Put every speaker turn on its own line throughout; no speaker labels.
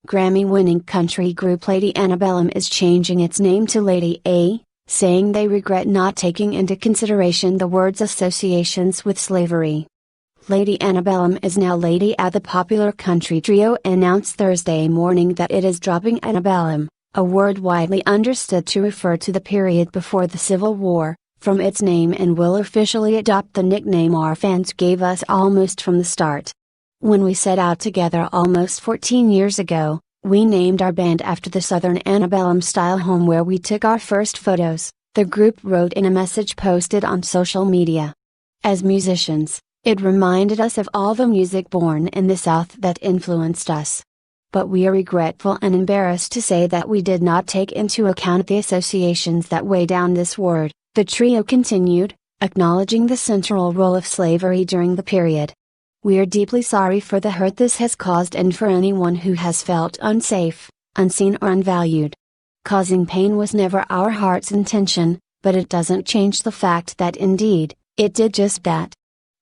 Grammy-winning country group Lady Antebellum is changing its name to Lady A, saying they regret not taking into consideration the word's associations with slavery. Lady Antebellum is now Lady A. The popular country trio announced Thursday morning that it is dropping antebellum, a word widely understood to refer to the period before the Civil War, from its name and will officially adopt the nickname our fans gave us almost from the start. When we set out together almost 14 years ago, we named our band after the Southern antebellum-style home where we took our first photos, the group wrote in a message posted on social media. As musicians, it reminded us of all the music born in the South that influenced us. But we are regretful and embarrassed to say that we did not take into account the associations that weigh down this word, the trio continued, acknowledging the central role of slavery during the period. We are deeply sorry for the hurt this has caused and for anyone who has felt unsafe, unseen or unvalued. Causing pain was never our heart's intention, but it doesn't change the fact that indeed, it did just that.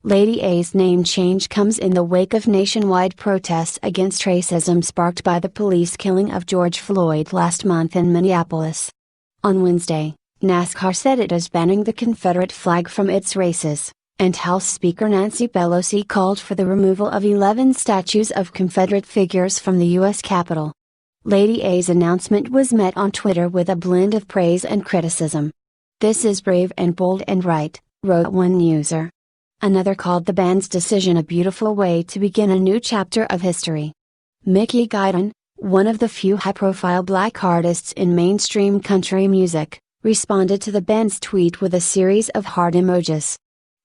Lady A's name change comes in the wake of nationwide protests against racism sparked by the police killing of George Floyd last month in Minneapolis. On Wednesday, NASCAR said it is banning the Confederate flag from its races, and House Speaker Nancy Pelosi called for the removal of 11 statues of Confederate figures from the U.S. Capitol. Lady A's announcement was met on Twitter with a blend of praise and criticism. "This is brave and bold and right," wrote one user. Another called the band's decision a beautiful way to begin a new chapter of history. Mickey Guyton, one of the few high-profile black artists in mainstream country music, responded to the band's tweet with a series of heart emojis.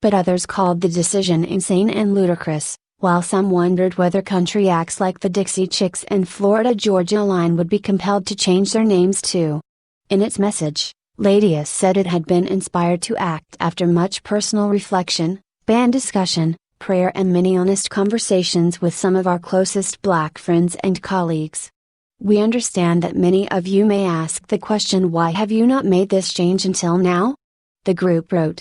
But others called the decision insane and ludicrous, while some wondered whether country acts like the Dixie Chicks and Florida Georgia Line would be compelled to change their names too. In its message, Lady A said it had been inspired to act after much personal reflection, band discussion, prayer and many honest conversations with some of our closest black friends and colleagues. "We understand that many of you may ask the question, why have you not made this change until now?" The group wrote.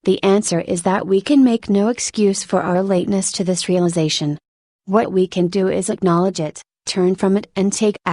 "The answer is that we can make no excuse for our lateness to this realization. What we can do is acknowledge it, turn from it and take action.